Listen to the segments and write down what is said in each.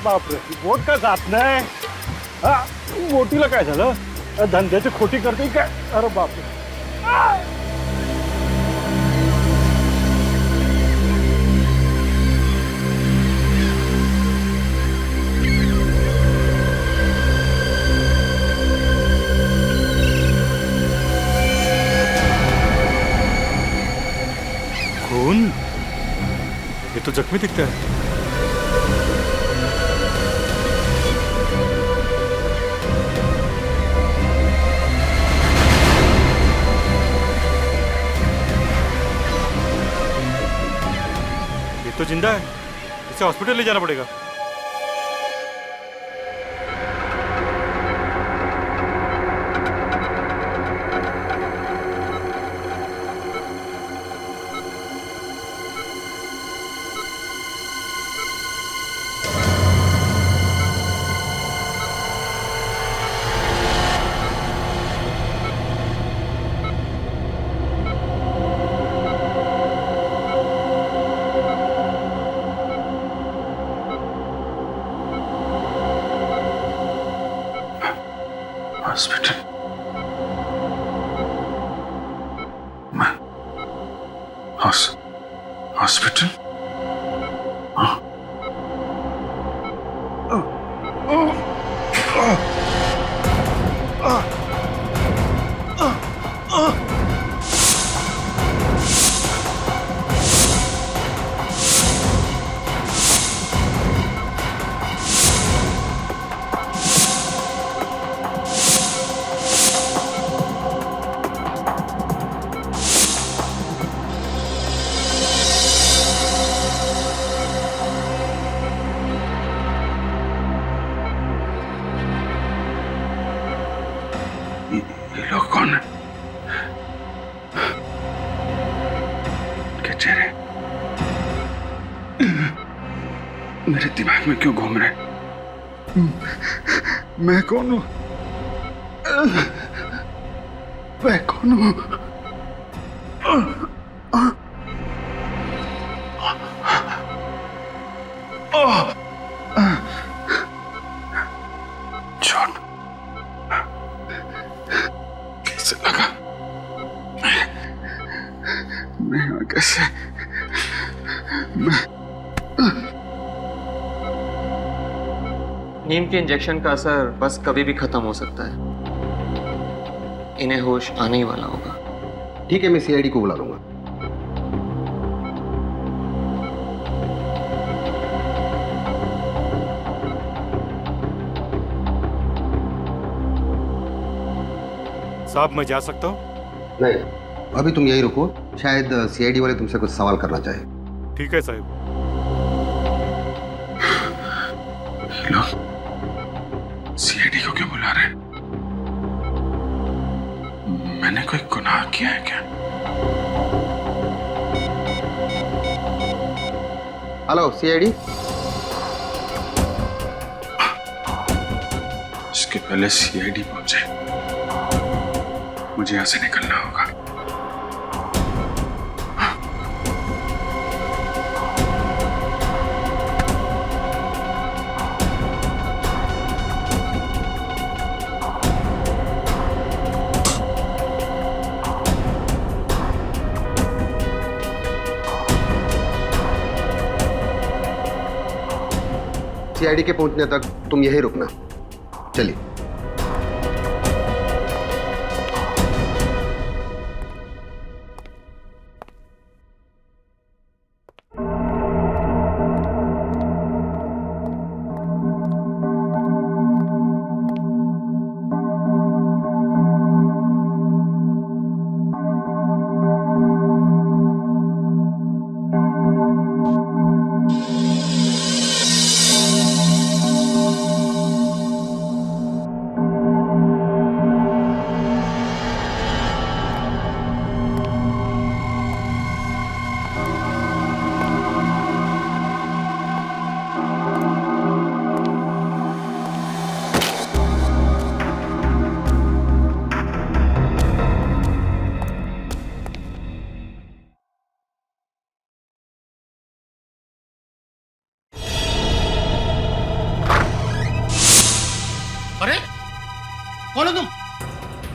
बापरे, बोट का जात नाही. हा, बोटीला काय झालं? धंद्याची खोटी करते काय? अरे बापरे. खून? ये तो जख्मी दिखता है. ये तो जिंदा है. इसे हॉस्पिटल ले जाना पड़ेगा. हॉस्पिटल? मैं हॉस्पिटल? ये लोग कौन है? क्या चेहरे मेरे दिमाग में क्यों घूम रहे? मैं कौन हूं? मैं कौन हूं? चोट कैसे लगा? मैं यहाँ कैसे? नीम के इंजेक्शन का असर बस कभी भी खत्म हो सकता है. इन्हें होश आने ही वाला होगा. ठीक है, मैं सीआईडी को बुला लूंगा. साहब मैं जा सकता हूँ? नहीं, अभी तुम यही रुको. शायद सीआईडी वाले तुमसे कुछ सवाल करना चाहे. ठीक है साहब. लोग सीआईडी को क्यों बुला रहे हैं? मैंने कोई गुनाह किया है क्या? Hello CID. इसके पहले सीआईडी पहुंचे, मुझे यहां से निकलना होगा. सीआईडी के पहुंचने तक तुम यहीं रुकना. चलिए.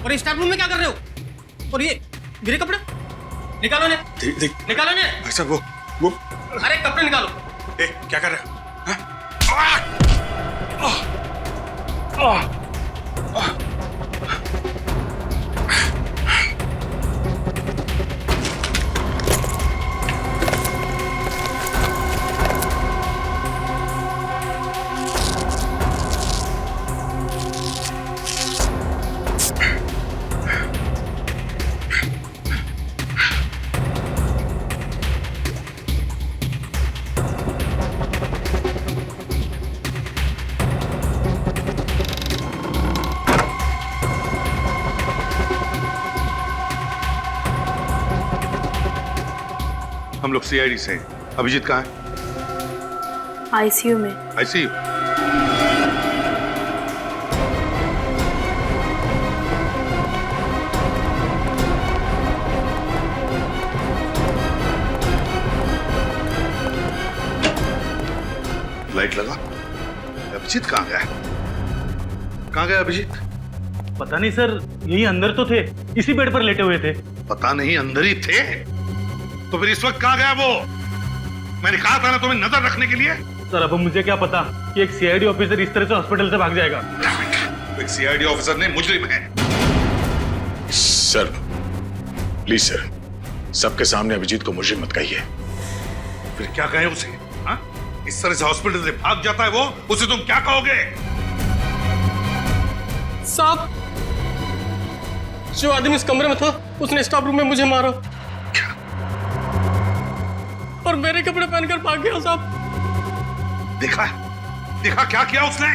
और स्टाफ रूम में क्या कर रहे हो? और ये गिरे कपड़े निकालो ने, निकालो ने। भाई साहब वो अरे कपड़े निकालो। क्या कर रहे हो? हम लोग सीआईडी से हैं। अभिजीत कहाँ है? आईसीयू में। आईसीयू? लाइट लगा। अभिजीत कहाँ गया? कहाँ गया अभिजीत? पता नहीं सर, यही अंदर तो थे, इसी बेड पर लेटे हुए थे। पता नहीं, अंदर ही थे तो फिर इस वक्त कहाँ गया वो? मैंने कहा था ना तुम्हें नजर रखने के लिए। सर अब मुझे क्या पता कि एक सीआईडी ऑफिसर इस तरह से हॉस्पिटल से भाग जाएगा। एक सीआईडी ऑफिसर नहीं, मुजरिम है। सर प्लीज सर, सबके सामने अभिजीत को मुजरिम मत कहिए। फिर क्या कहे उसे? हाँ? इस तरह से हॉस्पिटल से भाग जाता है वो, उसे तुम क्या कहोगे? साहब, जो आदमी इस कमरे में था उसने स्टाफ रूम में मुझे मारा और मेरे कपड़े पहनकर भाग गया। साहब देखा, देखा क्या किया उसने?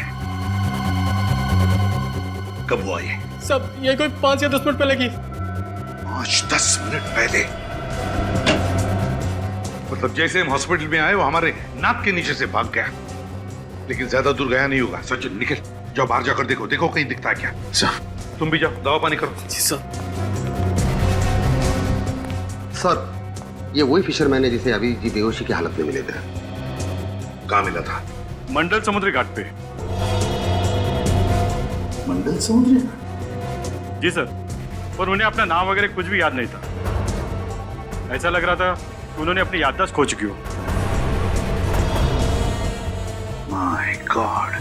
कब हुआ ये? सब ये कोई 5 या 10 मिनट पहले की। 5-10 मिनट पहले? मतलब जैसे हम हॉस्पिटल में आए वो हमारे नाक के नीचे से भाग गया, लेकिन ज्यादा दूर गया नहीं होगा। सचिन निकल, जाओ बाहर जाकर देखो, देखो कहीं दिखता है क्या। सर तुम भी जाओ, दवा पानी करो। जी सर। सर ये वही फिशरमैन है जिसे अभी जी बेहोशी की हालत में मिले थे। कहाँ मिला था? मंडल समुद्री घाट पे। मंडल समुद्री? जी सर, पर उन्हें अपना नाम वगैरह कुछ भी याद नहीं था। ऐसा लग रहा था कि उन्होंने अपनी याददाश्त खो चुकी हो। My God,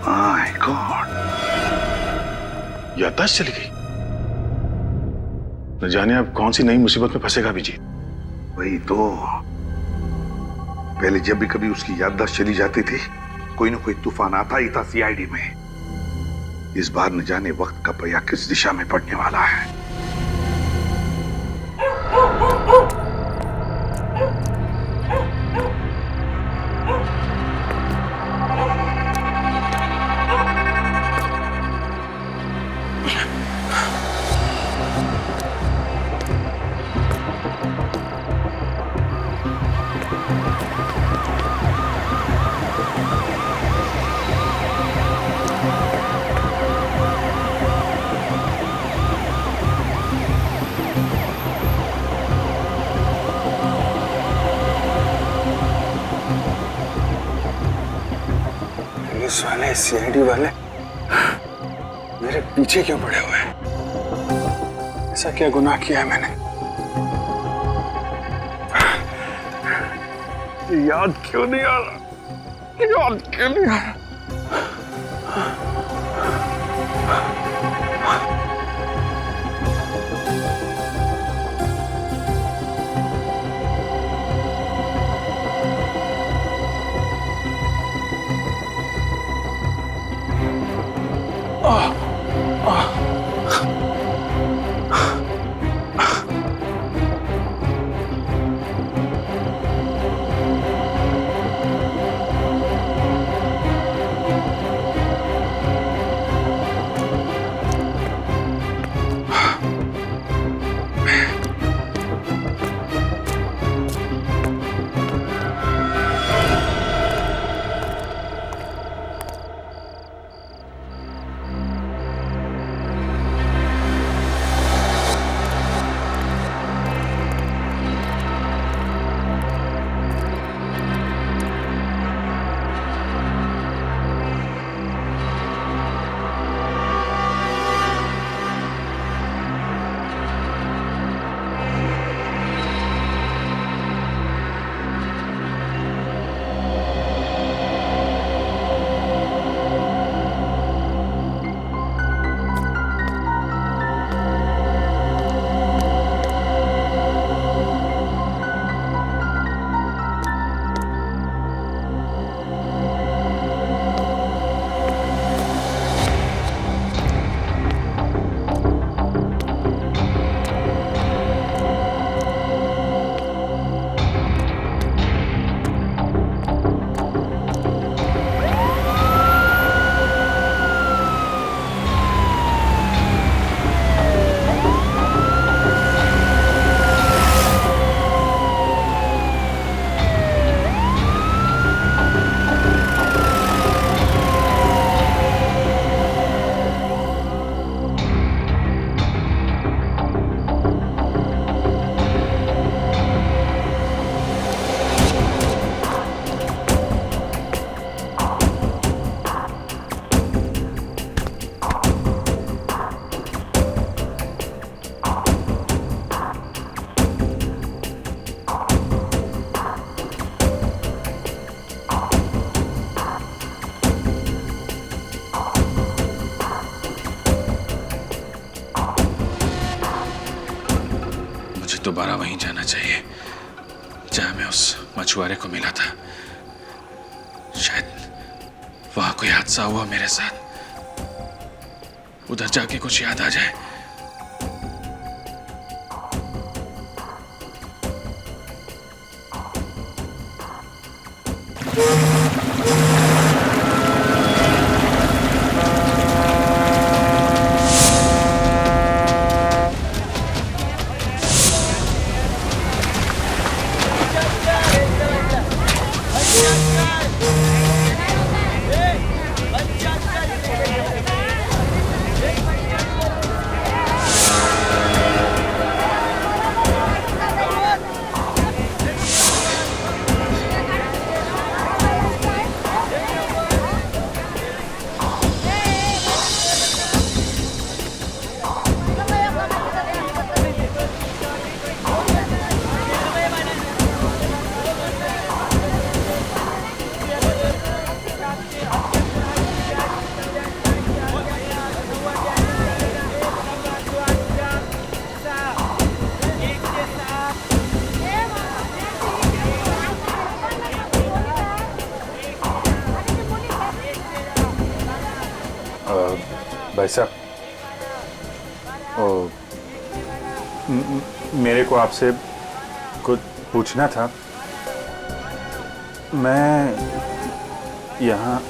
my God. याददाश्त चली गई। न जाने अब कौन सी नई मुसीबत में फंसेगा अभिजीत। वही तो, पहले जब भी कभी उसकी याददाश्त चली जाती थी, कोई ना कोई तूफान आता ही था सीआईडी में। इस बार न जाने वक्त का पहिया किस दिशा में पड़ने वाला है। पुलिस वाले, सीआईडी वाले मेरे पीछे क्यों पड़े हुए हैं? ऐसा क्या गुनाह किया है मैंने? याद क्यों नहीं आ रहा? याद क्यों नहीं आ रहा? दोबारा वहीं जाना चाहिए जहां मैं उस मछुआरे को मिला था। शायद वहां कोई हादसा हुआ मेरे साथ, उधर जाके कुछ याद आ जाए। भाई साहब, मेरे को आपसे कुछ पूछना था। मैं यहाँ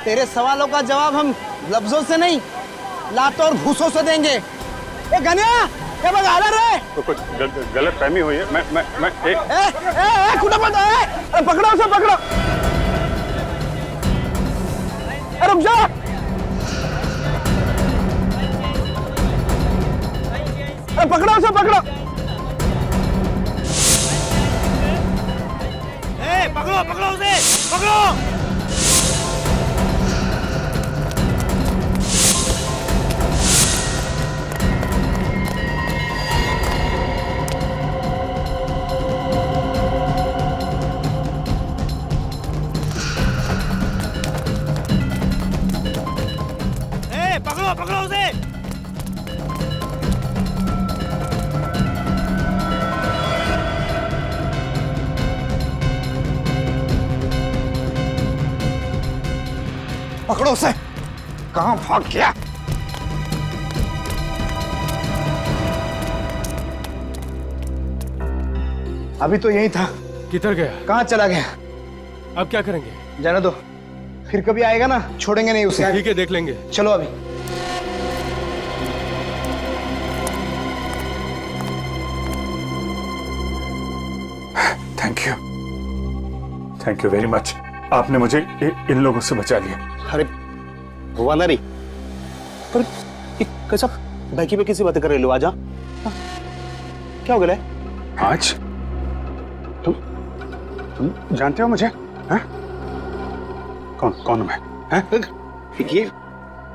तेरे सवालों का जवाब हम लफ्जों से नहीं, लातों और घूसों से देंगे। ए गनिया, क्या बगा रहे? तो कुछ गलत फहमी हुई है। मैं एक खुदा मत, अरे पकड़ो उसे, पकड़ो। अरे रुक जा। अरे पकड़ो उसे, पकड़ो। पकड़ो पकड़ो उसे, पकड़ो। पकड़ो पकड़ो उसे। पकड़ो उसे। कहां भाग गया? अभी तो यही था। किधर गया? कहां चला गया? अब क्या करेंगे? जाने दो, फिर कभी आएगा ना, छोड़ेंगे नहीं उसे। ठीक है, देख लेंगे। चलो अभी। Thank you very much. आपने मुझे इन लोगों से बचा लिया। अरे हुआ ना नहीं, पर कैसा बैकी पे किसी बातें कर रहे लो? आजा। क्या हो गया? आज तुम जानते हो मुझे? हाँ? कौन मैं? हाँ?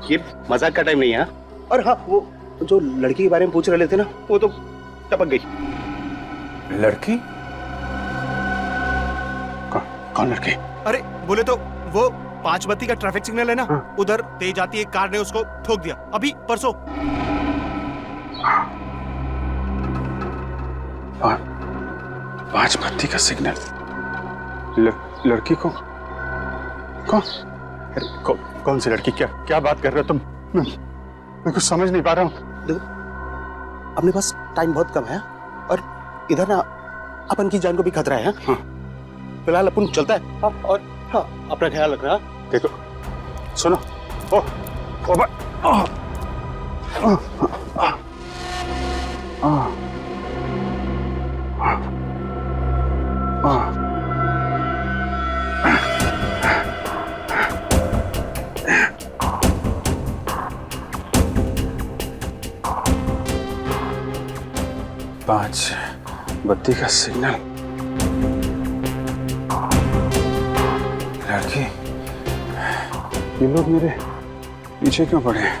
ये मजाक का टाइम नहीं है। और हाँ, वो जो लड़की के बारे में पूछ रहे थे ना, वो तो टपक गई। लड़की? कौन लड़की? अरे बोले तो वो 5 बत्ती का ट्रैफिक सिग्नल है ना, उधर तेज आती एक कार ने उसको ठोक दिया अभी परसों। 5 बत्ती का सिग्नल? लड़की को कौन सी लड़की? क्या बात कर रहे हो तुम? मैं कुछ समझ नहीं पा रहा हूँ। देखो, अपने पास टाइम बहुत कम है और इधर ना अपन की जान को भी खतरा है। हाँ। फिलहाल अपन चलता है। हाँ, और हाँ, अपना ख्याल रखना। देखो, सुनो। पांच बत्ती का सिग्नल। लड़की, ये लोग मेरे पीछे क्यों पड़े हैं?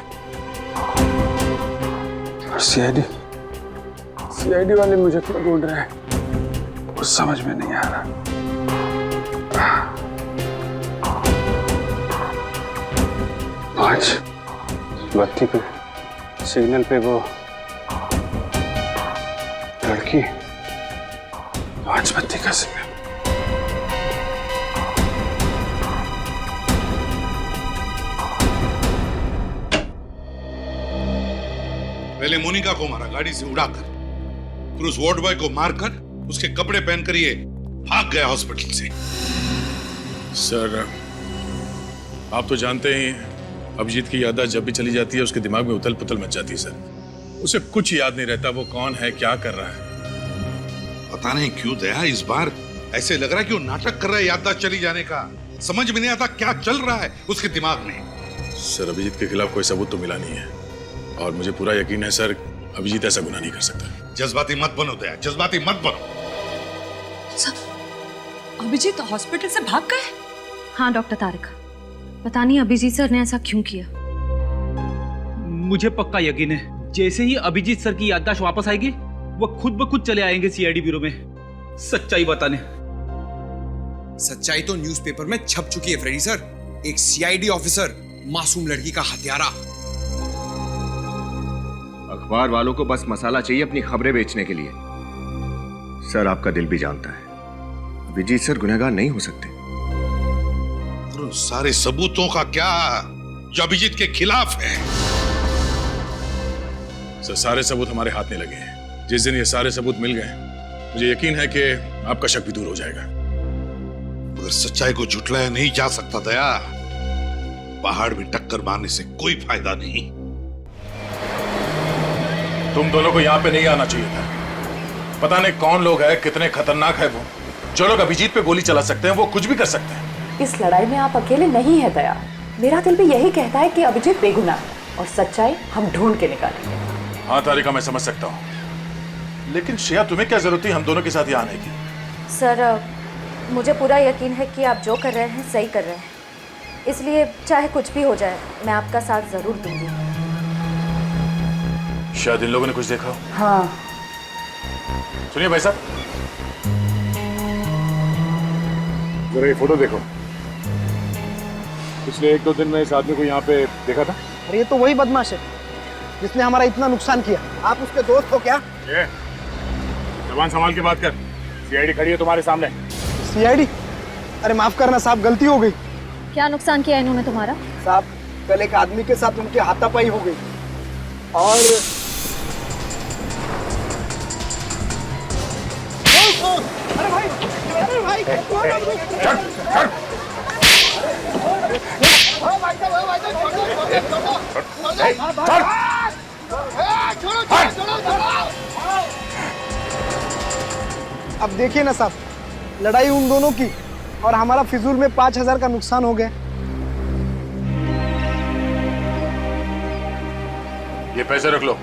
और सीआईडी वाले मुझे क्यों ढूंढ रहे हैं? कुछ समझ में नहीं आ रहा। पांच बत्ती पे सिग्नल पे वो देखी 5 बत्ती का सिग्नल। पहले मोनिका को मारा गाड़ी से उड़ाकर, फिर उस वार्ड बॉय को मारकर उसके कपड़े पहनकर ये भाग गया हॉस्पिटल से। सर, आप तो जानते ही अभिजीत की याददाश्त जब भी चली जाती है उसके दिमाग में उथल पुथल मच जाती है सर। उसे कुछ याद नहीं रहता वो कौन है, क्या कर रहा है। पता नहीं क्यों दया इस बार ऐसे लग रहा है कि वो नाटक कर रहा है याददाश्त चली जाने का। समझ में नहीं आता क्या चल रहा है उसके दिमाग में। सर, अभिजीत के खिलाफ कोई सबूत तो मिला नहीं है और मुझे पूरा यकीन है सर अभिजीत ऐसा गुनाह नहीं कर सकता। जज्बाती मत बनो दया, जज्बाती मत बनो। अभिजीत हॉस्पिटल से भाग गए? हाँ डॉक्टर तारिक, पता नहीं अभिजीत सर ने ऐसा क्यों किया। मुझे पक्का यकीन है जैसे ही अभिजीत सर की याददाश्त वापस आएगी वो खुद ब खुद चले आएंगे सीआईडी ब्यूरो में सच्चाई बताने। सच्चाई तो न्यूज़पेपर में छप चुकी है फ्रेडी सर। एक सीआईडी ऑफिसर मासूम लड़की का हत्यारा। अखबार वालों को बस मसाला चाहिए अपनी खबरें बेचने के लिए। सर, आपका दिल भी जानता है अभिजीत सर गुनहगार नहीं हो सकते। और उन सारे सबूतों का क्या जो अभिजीत के खिलाफ है? सर, सारे सबूत हमारे हाथ में लगे हैं। जिस दिन ये सारे सबूत मिल गए मुझे यकीन है कि आपका शक भी दूर हो जाएगा। मगर सच्चाई को झुठलाया नहीं जा सकता दया। पहाड़ में टक्कर मारने से कोई फायदा नहीं। तुम दोनों को यहाँ पे नहीं आना चाहिए था। पता नहीं कौन लोग हैं, कितने खतरनाक है वो। जो लोग अभिजीत पे गोली चला सकते हैं वो कुछ भी कर सकते हैं। इस लड़ाई में आप अकेले नहीं है दया। मेरा दिल भी यही कहता है कि अभिजीत बेगुनाह है और सच्चाई हम ढूंढ के निकालेंगे। हाँ तारिका, मैं समझ सकता हूँ, लेकिन श्रेया तुम्हें क्या जरूरत थी हम दोनों के साथ यहाँ आने की? सर, मुझे पूरा यकीन है कि आप जो कर रहे हैं सही कर रहे हैं, इसलिए चाहे कुछ भी हो जाए मैं आपका साथ जरूर दूंगी। शायद इन लोगों ने कुछ देखा हो। हाँ। सुनिए भाई साहब, जरा ये फोटो देखो। पिछले 1-2 दिन में इस आदमी को यहाँ पे देखा था। अरे ये तो वही बदमाश है जिसने हमारा इतना नुकसान किया। आप उसके दोस्त हो क्या? ये जबान संभाल के बात कर। सीआईडी खड़ी है तुम्हारे सामने। सीआईडी? अरे माफ करना साहब, गलती हो गई। क्या नुकसान किया इन्होंने तुम्हारा? साहब, कल एक आदमी के साथ उनकी हाथापाई हो गई और अरे भाई, अरे भाई, अब देखिए ना साहब, लड़ाई उन दोनों की और हमारा फिजूल में 5,000 का नुकसान हो गया। ये पैसे रख लो,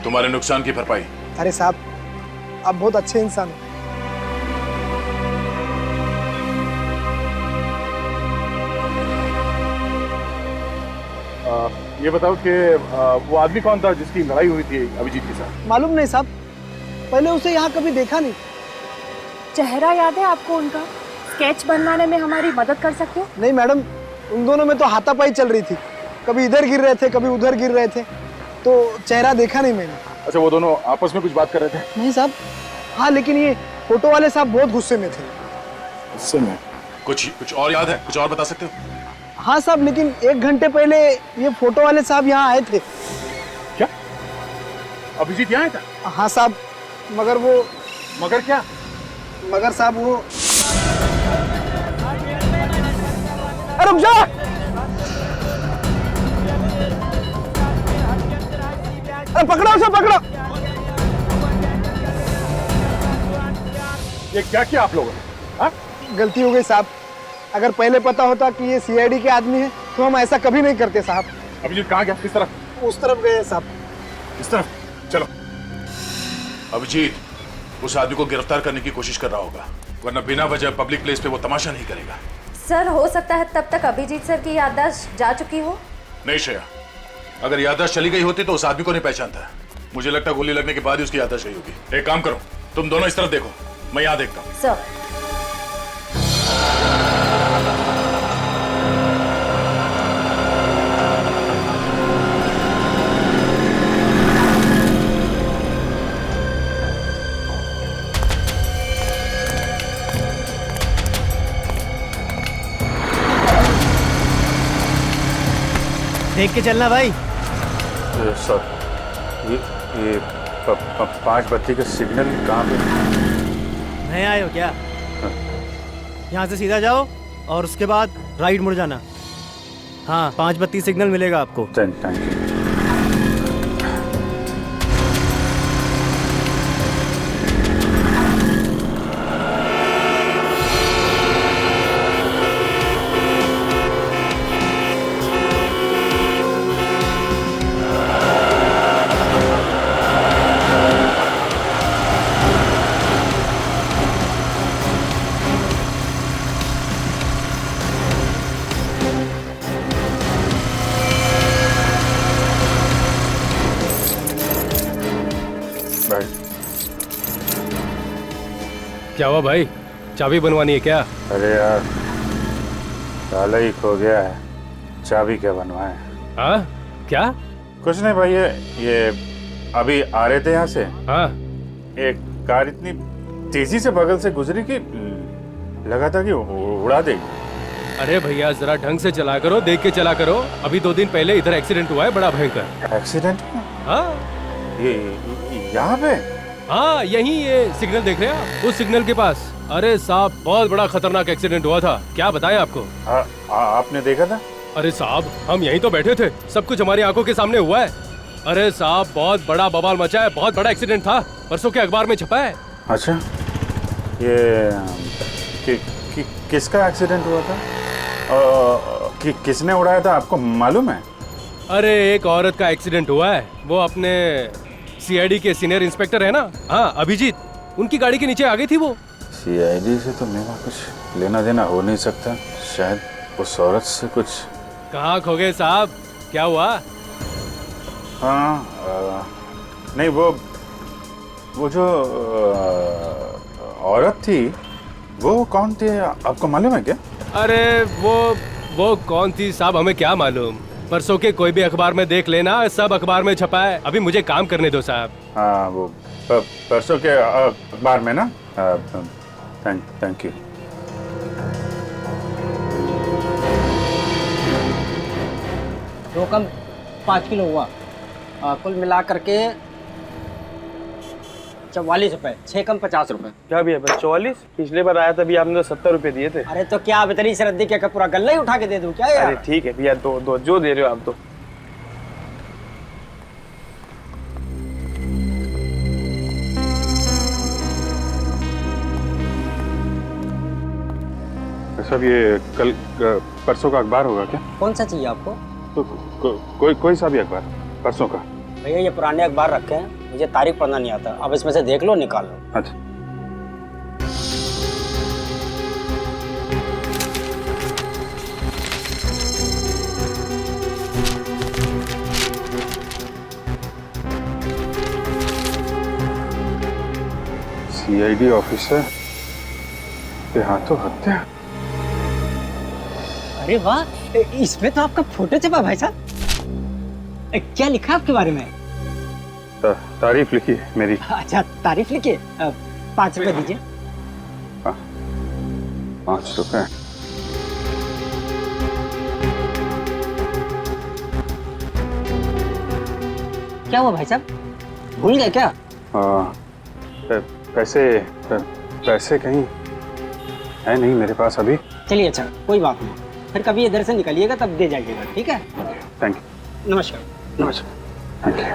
तुम्हारे नुकसान की भरपाई। अरे साहब, आप बहुत अच्छे इंसान हैं। ये बताओ कि वो आदमी कौन था जिसकी लड़ाई हुई थी अभिजीत के साथ? मालूम नहीं साहब, पहले उसे यहाँ कभी देखा नहीं। चेहरा याद है आपको उनका? स्केच बनवाने में हमारी मदद कर सकते हो? नहीं मैडम, उन दोनों में तो हाथापाई चल रही थी। कभी इधर गिर रहे थे, कभी उधर गिर रहे थे, तो चेहरा देखा नहीं मैंने। अच्छा, वो दोनों आपस में कुछ बात कर रहे थे? नहीं साहब। हाँ, लेकिन ये फोटो वाले साहब बहुत गुस्से में थे। गुस्से में? कुछ और याद है? कुछ और बता सकते हो? हाँ साहब, लेकिन 1 घंटे पहले ये फोटो वाले साहब यहाँ आए थे। क्या अभिजीत यहाँ आया था? हाँ साहब, मगर वो। मगर क्या? मगर साहब वो। अरे रुक जा! अरे पकड़ो उसे, पकड़ो! ये क्या किया आप लोगों ने? हाँ? गलती हो गई साहब। अगर पहले पता होता कि ये सीआईडी के आदमी है तो हम ऐसा कभी नहीं करते साहब। अभिजीत कहाँ गया? किस तरफ? उस तरफ गए साहब। इस तरफ? चलो। अभिजीत उस आदमी को गिरफ्तार करने की कोशिश कर रहा होगा, वरना बिना वजह पब्लिक प्लेस पे वो तमाशा नहीं करेगा। सर, हो सकता है तब तक अभिजीत सर की याददाश्त जा चुकी हो। नहीं श्रेया, अगर याददाश्त चली गई होती तो उस आदमी को नहीं पहचानता। मुझे लगता है गोली लगने के बाद ही उसकी याददाश्त गई होगी। एक काम करो, तुम दोनों इस तरफ देखो, मैं यहाँ देखता हूँ। सर। देख के चलना भाई। सर ये 5 बत्ती का सिग्नल कहाँ पे? नए आए हो क्या? यहाँ से सीधा जाओ और उसके बाद राइट मुड़ जाना। हाँ, 5 बत्ती सिग्नल मिलेगा आपको। Thank you. क्या हुआ भाई, चाबी बनवानी है क्या? अरे यार ताला ही खो गया है, चाबी क्या बनवाए? हाँ क्या? कुछ नहीं भाई, ये अभी आ रहे थे यहाँ से। हाँ, एक कार इतनी तेजी से बगल से गुजरी कि लगा था कि उड़ा देगी। अरे भैया जरा ढंग से चला करो, देख के चला करो। अभी 2 दिन पहले इधर एक्सीडेंट हुआ है बड़ा भयंकर। एक्सीडेंट? हाँ ये यहाँ पे? हाँ यही, ये सिग्नल देख रहे हैं उस सिग्नल के पास। अरे साहब बहुत बड़ा खतरनाक एक्सीडेंट हुआ था, क्या बताएं आपको। आपने देखा था? अरे साहब हम यहीं तो बैठे थे, सब कुछ हमारी आंखों के सामने हुआ है। अरे साहब बहुत बड़ा बवाल मचा है, बहुत बड़ा एक्सीडेंट था, परसों के अखबार में छपा है। अच्छा, ये किसका एक्सीडेंट हुआ था? किसने उड़ाया था आपको मालूम है? अरे एक औरत का एक्सीडेंट हुआ है, वो अपने सीआईडी के सीनियर इंस्पेक्टर है ना, हाँ अभिजीत, उनकी गाड़ी के नीचे आ गई थी वो। सीआईडी से तो मेरा कुछ लेना देना हो नहीं सकता, शायद उस औरत से कुछ। कहाँ खो गए साहब, क्या हुआ? हाँ नहीं, वो जो औरत थी वो कौन थी आपको मालूम है क्या? अरे वो कौन थी साहब, हमें क्या मालूम। परसों के कोई भी अखबार में देख लेना, सब अखबार में छपा है। अभी मुझे काम करने दो साहब। हाँ वो परसों के अखबार में ना। Thank you. दो कम 5 किलो हुआ, कुल मिला करके 44 रुपए। 6 कम 50 रुपए। क्या भैया 44? पिछले बार आया था भैया, आपने तो 70 रुपए दिए थे। अरे तो क्या इतनी सरदी क्या पूरा गल्ला ही उठा के दे दूं क्या यार? अरे ठीक है भैया, दो जो दे रहे हो आप तो। सब ये कल परसों का अखबार होगा क्या? कौन सा चाहिए आपको? तो कोई सा भी अखबार परसों का। भैया ये पुराने अखबार रखे हैं, मुझे तारीख पढ़ना नहीं आता, अब इसमें से देख लो, निकाल लो। अच्छा। सीआईडी ऑफिसर के हाथों हत्या। अरे वाह, इसमें तो आपका फोटो छपा भाई साहब। क्या लिखा आपके बारे में? तारीफ लिखी है मेरी। अच्छा तारीफ लिखी, 5 रुपए दीजिए। 5 रुपए? क्या हुआ भाई साहब, भूल गए क्या? पैसे कहीं है नहीं मेरे पास अभी। चलिए अच्छा कोई बात नहीं, फिर कभी इधर से निकलिएगा तब दे जाइएगा, ठीक है? Thank you. नमस्कार। नमस्कार। Thank you.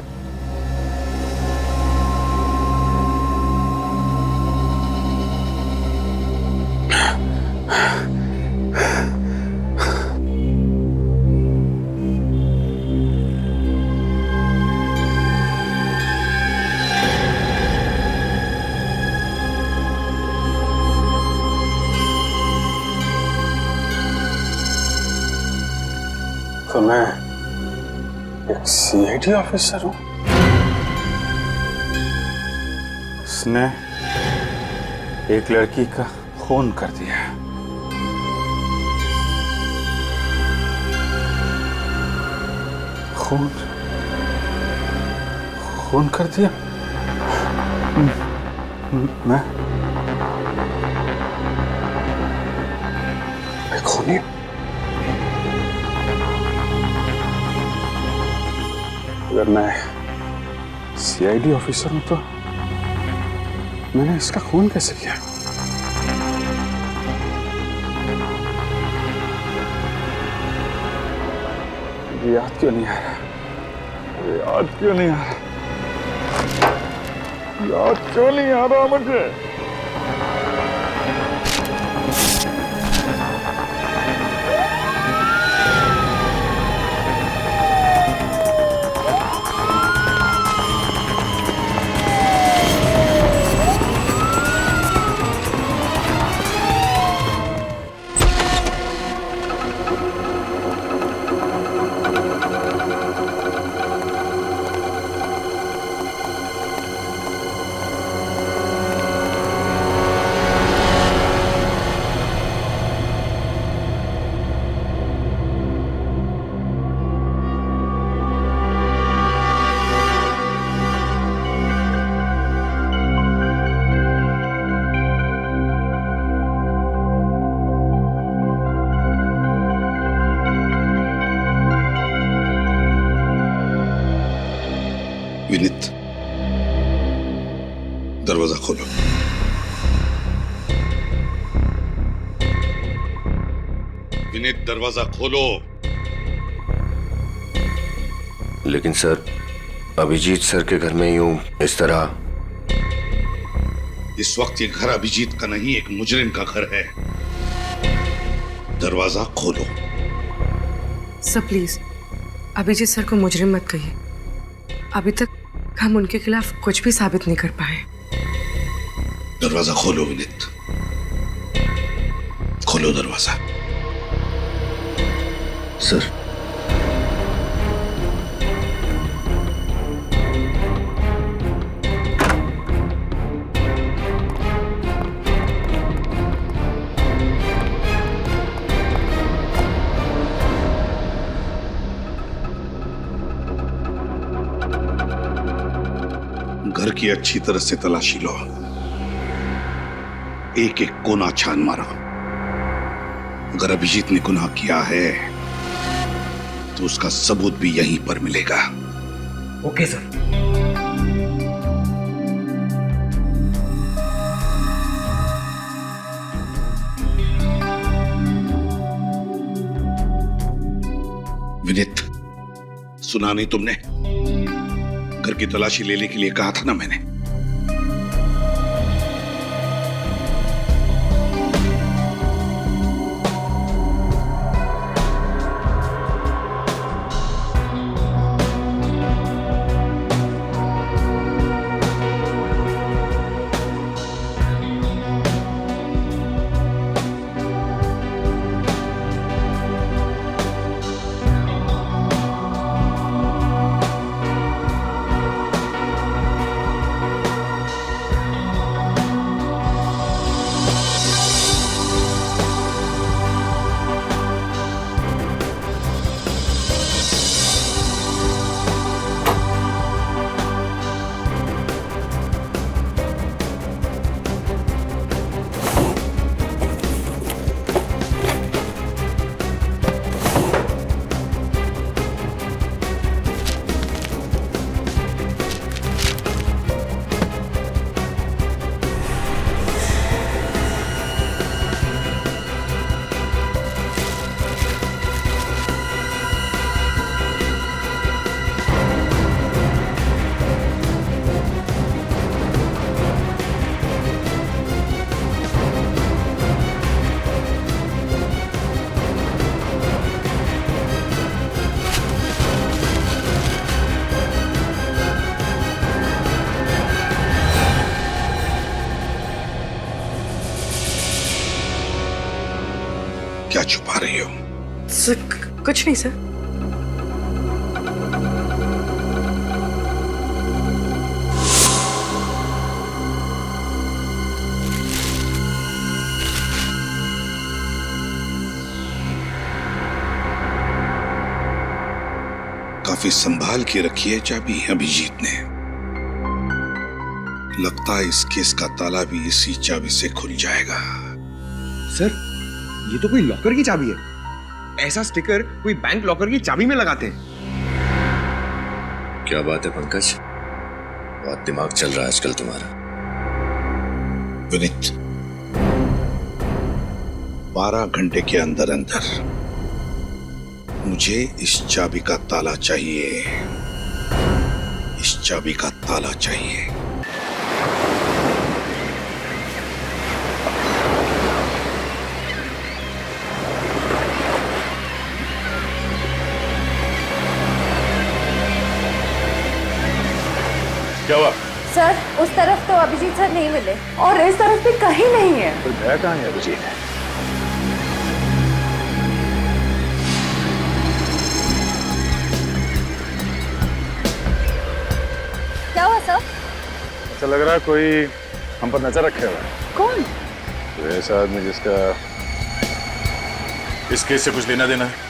तो मैं एक सीआईडी ऑफिसर हूँ। उसने एक लड़की का खून कर दिया। खून कर दिया? मैं खूनी? अगर मैं सीआईडी ऑफिसर हूं तो मैंने इसका खून कैसे किया? याद क्यों नहीं आ रहा? याद क्यों नहीं आ रहा? याद क्यों नहीं आ रहा मुझे? विनीत, दरवाजा खोलो। विनीत, दरवाजा खोलो। लेकिन सर, अभिजीत सर के घर में यूं इस तरह। इस वक्त ये घर अभिजीत का नहीं, एक मुजरिम का घर है। दरवाजा खोलो। सर प्लीज, अभिजीत सर को मुजरिम मत कहिए। अभी तक हम उनके खिलाफ कुछ भी साबित नहीं कर पाए। दरवाजा खोलो विनीत, खोलो दरवाजा। सर, घर की अच्छी तरह से तलाशी लो, एक एक कोना छान मारो। अगर अभिजीत ने गुनाह किया है तो उसका सबूत भी यहीं पर मिलेगा। Okay sir. विनीत, सुना नहीं तुमने? घर की तलाशी लेने के लिए कहा था ना मैंने। क्या छुपा रही हो? सर, कुछ नहीं सर। काफी संभाल के रखी है चाबी अभिजीत ने। लगता है इस केस का ताला भी इसी चाबी से खुल जाएगा। सर, ये तो कोई लॉकर की चाबी है। ऐसा स्टिकर कोई बैंक लॉकर की चाबी में लगाते हैं। क्या बात है पंकज, बहुत दिमाग चल रहा है आजकल तुम्हारा। विनीत, 12 घंटे के अंदर अंदर मुझे इस चाबी का ताला चाहिए, इस चाबी का ताला चाहिए। क्या हुआ? सर उस तरफ तो अभिजीत सर नहीं मिले और इस तरफ भी कहीं नहीं है। तो गया कहाँ है अभिजीत? क्या हुआ सर? ऐसा लग रहा है कोई हम पर नजर रखे हुआ है। कौन? तो ऐसा आदमी जिसका इस केस से कुछ लेना देना है।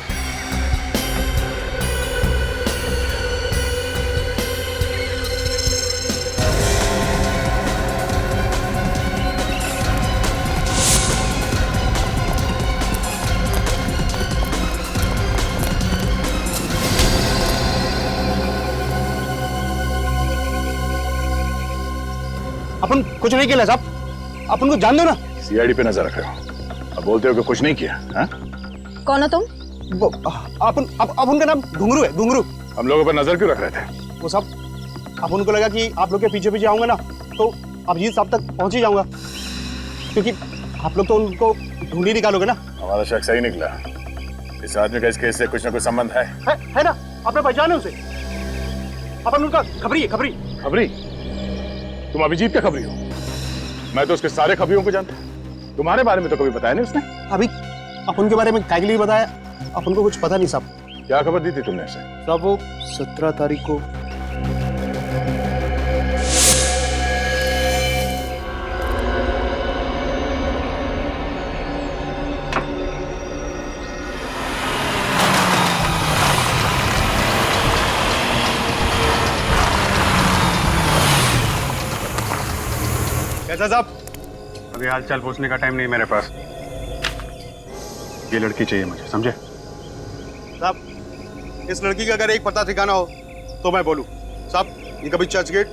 अपन कुछ नहीं किया साहब, अपन को जान दो ना। सीआईडी पे नजर रखे हो, अब बोलते हो कि कुछ नहीं किया। हाँ? कौन हो तुम? अपन का नाम घुंगरू है, घुंगरू। हम लोगों पर नजर क्यों रख रहे थे? वो साहब, अपन को लगा कि आप लोग के पीछे पीछे आऊंगा ना तो अभिजीत साहब तक पहुंच ही जाऊंगा, क्योंकि आप लोग तो उनको ढूंढ ही निकालोगे ना। हमारा शक सही निकला, इस आदमी का इस केस से कुछ ना कुछ संबंध है ना? आपने पहचाने उसे? अपन उनका खबरी है, खबरी। खबरी? तुम अभिजीत का खबरी हो? मैं तो उसके सारे खबरियों को जानता हूं, तुम्हारे बारे में तो कभी बताया नहीं उसने। अभी अपन के बारे में काहे के लिए बताया? अपन को कुछ पता नहीं साहब। क्या खबर दी थी तुमने उसे? साहब वो 17 तारीख को कैसा साहब? अभी हाल चाल पूछने का टाइम नहीं मेरे पास। ये लड़की चाहिए मुझे, समझे? साहब, इस लड़की का अगर एक पता ठिकाना हो तो मैं बोलूं। साहब, ये कभी चर्च गेट,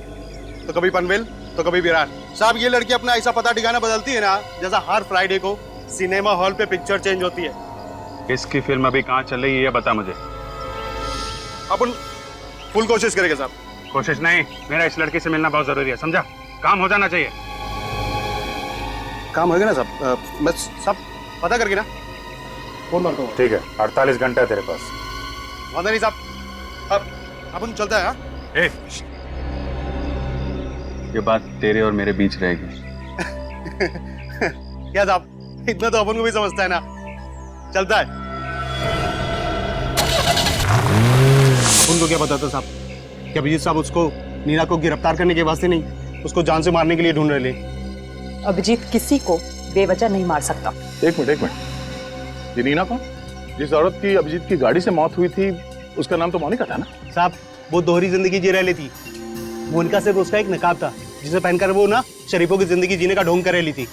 तो कभी पनवेल, तो कभी विरार। साहब, ये लड़की अपना ऐसा पता ठिकाना बदलती है ना, जैसा हर फ्राइडे को सिनेमा हॉल पे पिक्चर चेंज होती है। इसकी फिल्म अभी कहाँ चल रही है ये बता मुझे। अपन फुल कोशिश करेंगे साहब। कोशिश नहीं, मेरा इस लड़की से मिलना बहुत जरूरी है, समझा? काम हो जाना चाहिए। काम होगा ना साहब? मैं सब पता करके ना फोन मारता हूँ। ठीक है, 48 घंटा है तेरे पास। वादा नहीं साहब, अब अपन चलता है। हाँ? ये बात तेरे और मेरे बीच रहेगी। क्या साहब, इतना तो अपन को भी समझता है ना। चलता है। अपन को क्या पता था साहब कि अभिजीत साहब उसको, नीना को गिरफ्तार करने के वास्ते नहीं, उसको जान से मारने के लिए ढूंढ रहे। अभिजीत किसी को बेवजह नहीं मार सकता। एक मिनट, ये नीना कौन? जिस औरत की अभिजीत की गाड़ी से मौत हुई थी उसका नाम तो मोनिका था ना? साहब, वो दोहरी जिंदगी जी रह लेती। मोनिका सिर्फ उसका एक नकाब था जिसे पहनकर वो ना शरीफों की जिंदगी जीने का ढोंग कर रह ली थी।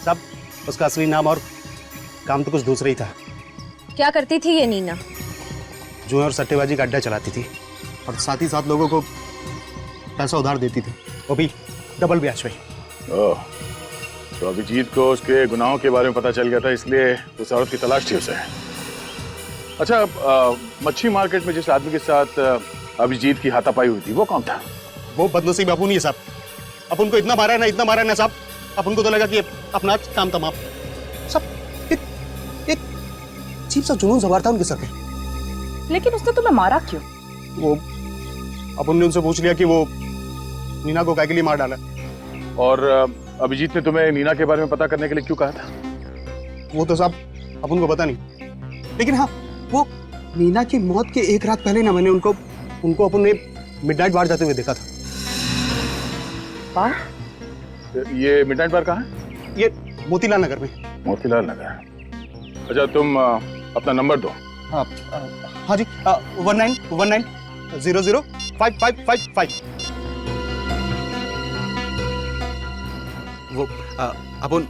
साहब, उसका असली नाम और काम तो कुछ दूसरा ही था। क्या करती थी ये नीना? जुए और सट्टेबाजी का अड्डा चलाती थी और साथ ही साथ लोगों को पैसा उधार देती थी, वो भी डबल ब्याज पे। ओह, तो अभिजीत को उसके गुनाहों के बारे में पता चल गया था, इसलिए उस औरत की तलाश थी उसे। अच्छा, मच्छी मार्केट में जिस आदमी के साथ अभिजीत की हाथापाई हुई थी वो कौन था? वो बदनसीब बापू नहीं है साहब। अपन को इतना मारा है ना, इतना मारा है ना साहब, अपन को तो लगा कि अपना काम तमाम। सब एक अजीब सा जुनून सवार था उनके सर पे। लेकिन उसने तुम्हें मारा क्यों? वो अपन ने उनसे पूछ लिया कि वो नीना को काय के लिए मार डाला। और अभिजीत ने तुम्हें नीना के बारे में पता करने के लिए क्यों कहा था? वो तो साहब अपन को पता नहीं, लेकिन हाँ, वो नीना की मौत के एक रात पहले ना मैंने उनको अपन ने मिडनाइट बार जाते हुए देखा था। बार? ये मिडनाइट बार कहाँ है? ये मोतीलाल नगर में। मोतीलाल नगर। अच्छा, तुम अपना नंबर दो। हाँ जी, 1919005555। वो अपन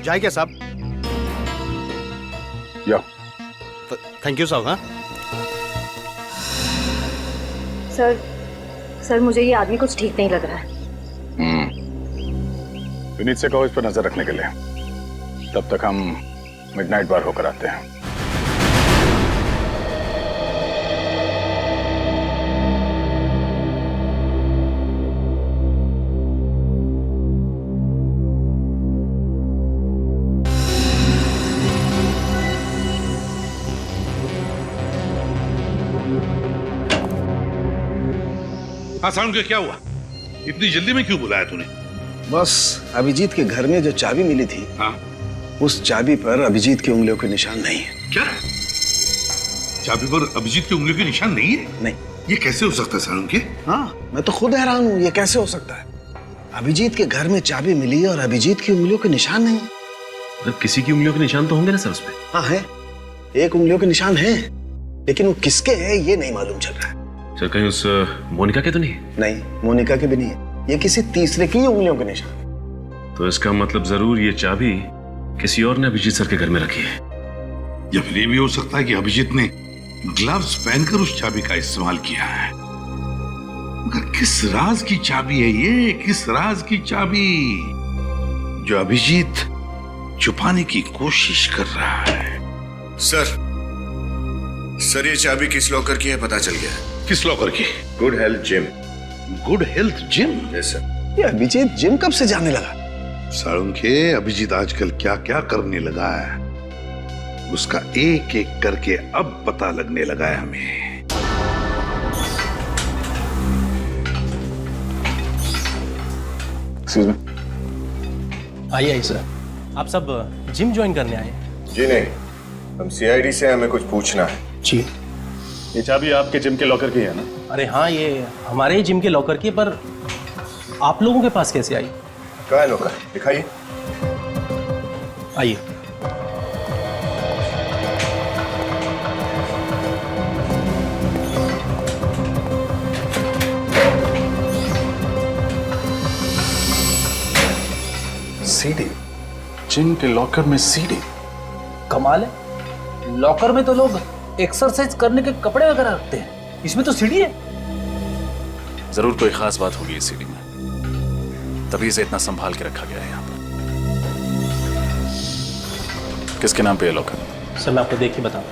जाए क्या साहब? या थैंक यू साहब। हाँ सर, सर मुझे ये आदमी कुछ ठीक नहीं लग रहा है। विनीत से कहो इस पर नजर रखने के लिए। तब तक हम मिडनाइट बार होकर आते हैं। हाँ साउंड के क्या हुआ? इतनी जल्दी में क्यों बुलाया तूने? बस अभिजीत के घर में जो चाबी मिली थी, हाँ? उस चाबी पर अभिजीत की उंगलियों के निशान नहीं है। क्या? चाबी पर अभिजीत की उंगलियों के निशान नहीं है? नहीं। ये कैसे हो सकता है साउंड के? हाँ, मैं तो खुद हैरान हूँ, ये कैसे हो सकता है? अभिजीत के घर में चाबी मिली और अभिजीत की उंगलियों के निशान नहीं है। मतलब किसी की उंगलियों के निशान तो होंगे ना सर उसपे? हाँ है, एक उंगलियों के निशान है, लेकिन वो किसके है ये नहीं मालूम चल रहा है। सर कहीं उस मोनिका के तो नहीं? नहीं, मोनिका के भी नहीं है, ये किसी तीसरे की उंगलियों के निशान। तो इसका मतलब जरूर ये चाबी किसी और ने अभिजीत सर के घर में रखी है। या फिर ये भी हो सकता है कि अभिजीत ने ग्लव्स पहनकर उस चाबी का इस्तेमाल किया है। मगर किस राज की चाबी है ये? किस राज की चाबी जो अभिजीत छुपाने की कोशिश कर रहा है? सर ये चाबी किस लॉकर की है पता चल गया है। किस लॉकर की? Good health gym. Good health gym? Yes sir. ये अभिजीत जिम कब से जाने लगा? साळुंखे, अभिजीत आजकल क्या क्या करने लगा है, उसका एक एक करके अब पता लगने लगा है हमें। Excuse me. आइए सर। आप सब जिम ज्वाइन करने आए? जी नहीं, हम सीआईडी से, हमें कुछ पूछना है। जी। ये चाबी आपके जिम के लॉकर की है ना? अरे हाँ, ये हमारे ही जिम के लॉकर की, पर आप लोगों के पास कैसे आई? कहाँ है लॉकर? दिखाइए। आइए। सीडी? जिम के लॉकर में सीडी? कमाल है, लॉकर में तो लोग एक्सरसाइज करने के कपड़े वगैरह रखते हैं, इसमें तो सीढ़ी है। जरूर कोई खास बात होगी इस सीडी में, तभी इसे इतना संभाल के रखा गया है यहाँ पर। किसके नाम पे है लॉकर? सर मैं आपको देख के बताऊं।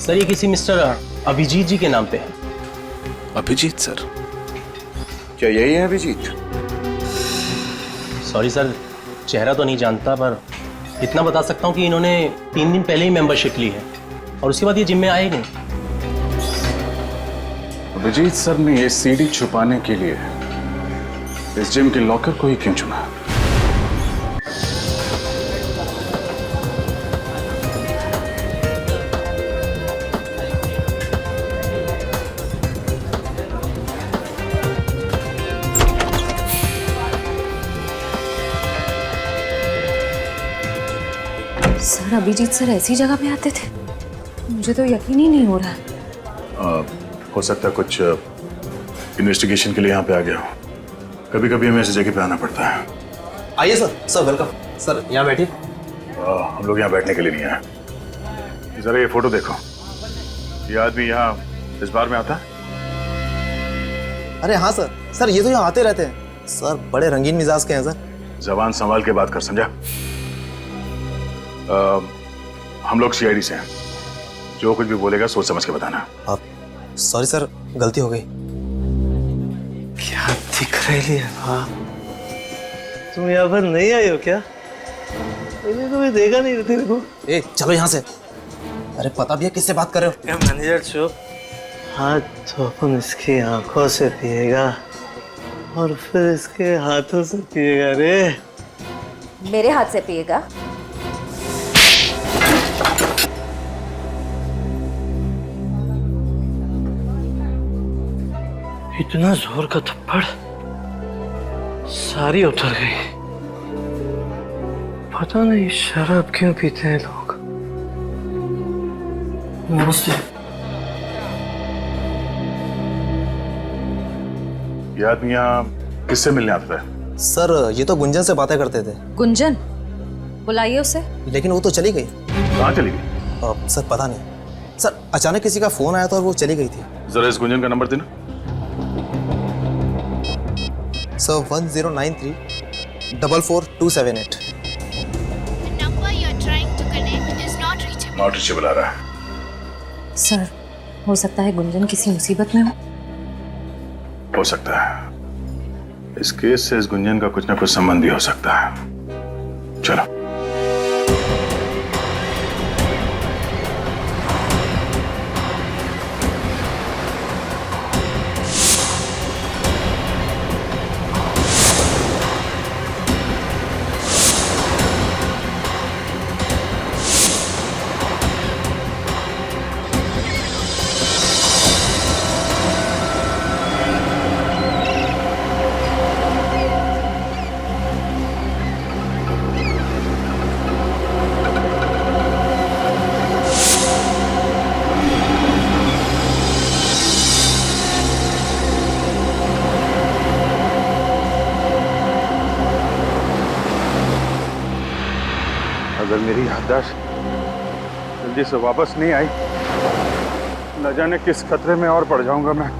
सर ये किसी मिस्टर अभिजीत जी के नाम पे है। अभिजीत सर? क्या यही है अभिजीत? सॉरी सर, चेहरा तो नहीं जानता, पर इतना बता सकता हूँ कि इन्होंने 3 दिन पहले ही मेंबरशिप ली है और उसके बाद ये जिम में आए नहीं। अभिजीत सर ने ये सीडी छुपाने के लिए इस जिम के लॉकर को ही क्यों चुना? सर अभिजीत सर ऐसी जगह पे आते थे? मुझे तो यकीन ही नहीं हो रहा। हो सकता है कुछ इन्वेस्टिगेशन के लिए यहाँ पे आ गया हूँ। कभी कभी हमें ऐसी जगह पे आना पड़ता है। आइए सर। Sir welcome. सर यहाँ बैठिए। हम लोग यहाँ बैठने के लिए नहीं आए। जरा ये फोटो देखो, ये आदमी यहाँ इस बार में आता है? अरे हाँ सर, सर ये तो यहाँ आते रहते हैं। सर बड़े रंगीन मिजाज के हैं सर। जबान संभाल के बात कर, समझा? हम लोग सीआईडी से हैं, जो कुछ भी बोलेगा सोच समझ के बताना। सॉरी सर, गलती हो गई। क्या दिख रही है? हाँ, तुम यहाँ पर नहीं आई हो क्या? मैंने कभी देखा नहीं तेरे को। ए चलो यहाँ से। अरे पता भी है किससे बात कर रहे हो? मैनेजर चुप। हाथ तो अपन इसकी आंखों से पिएगा और फिर इसके हाथों से पिएगा रे। मेरे हाथ से पिएगा? इतना जोर का थप्पड़, सारी उतर गई। पता नहीं शराब क्यों पीते हैं लोग। नमस्ते। ये आदमी यहाँ किससे मिलने आता है? सर ये तो गुंजन से बातें करते थे। गुंजन? बुलाइए उसे। लेकिन वो तो चली गई। कहाँ चली गई? सर पता नहीं सर, अचानक किसी का फोन आया था और वो चली गई थी। जरा इस गुंजन का नंबर देना। सर 1093-44278। नॉट रीचेबल आ रहा है। सर हो सकता है गुंजन किसी मुसीबत में हो सकता है। इस केस से इस गुंजन का कुछ ना कुछ संबंध भी हो सकता है। चलो। अगर मेरी याददाश्त जल्दी से वापस नहीं आई, न जाने किस खतरे में और पड़ जाऊंगा मैं।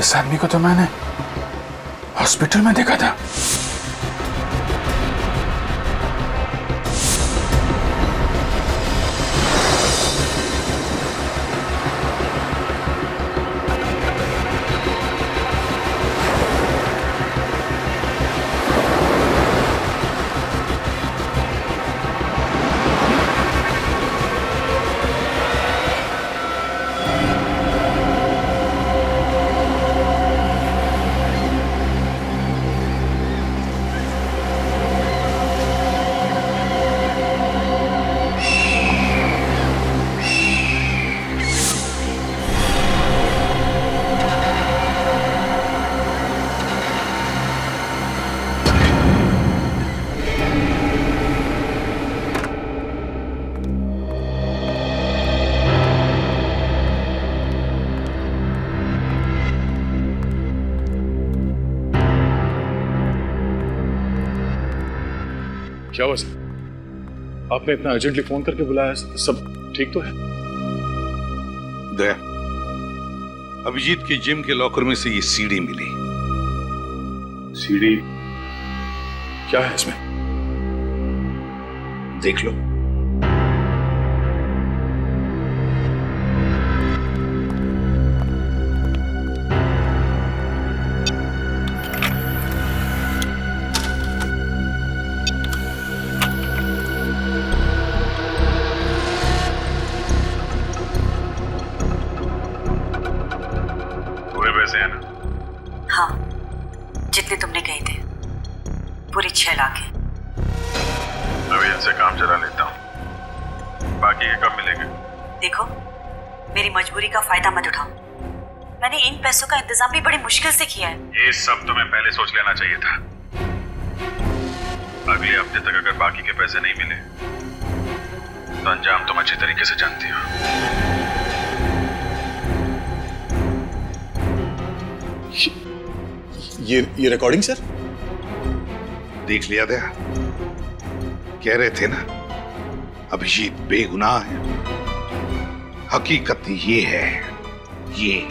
इस आदमी को तो मैंने हॉस्पिटल में देखा था। क्या हुआ सर? आपने इतना अर्जेंटली फोन करके बुलाया? सब ठीक तो है? दया, अभिजीत के जिम के लॉकर में से ये सीडी मिली। सीडी? क्या है इसमें? देख लो। हाँ, जितने तुमने कहे थे, पूरे 6 लाख है। अभी इनसे काम चला लेता हूँ, बाकी के कब मिलेंगे? देखो, मेरी मजबूरी का फायदा मत उठाओ। मैंने इन पैसों का इंतजाम भी बड़ी मुश्किल से किया है। ये सब तुम्हें पहले सोच लेना चाहिए था। अगले हफ्ते तक अगर बाकी के पैसे नहीं मिले तो अंजाम तुम अच्छी तरीके से जानती हो। ये रिकॉर्डिंग सर? देख लिया दया, कह रहे थे ना अभिजीत बेगुनाह है। हकीकत ये है, ये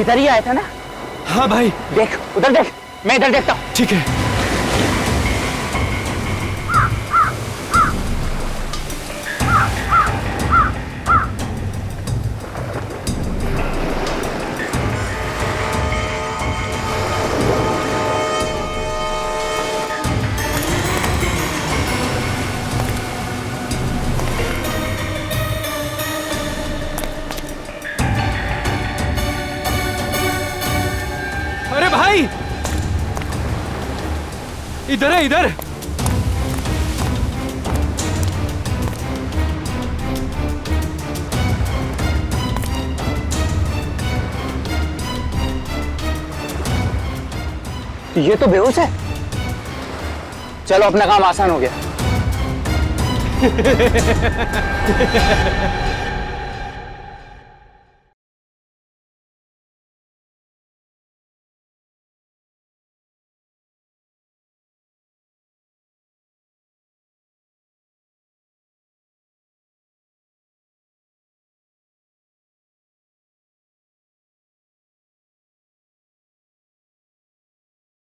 इधर ही आया था ना? हाँ भाई। देख उधर देख, मैं इधर देखता हूँ। ठीक है। इधर है, इधर। ये तो बेहोश है। चलो अपना काम आसान हो गया।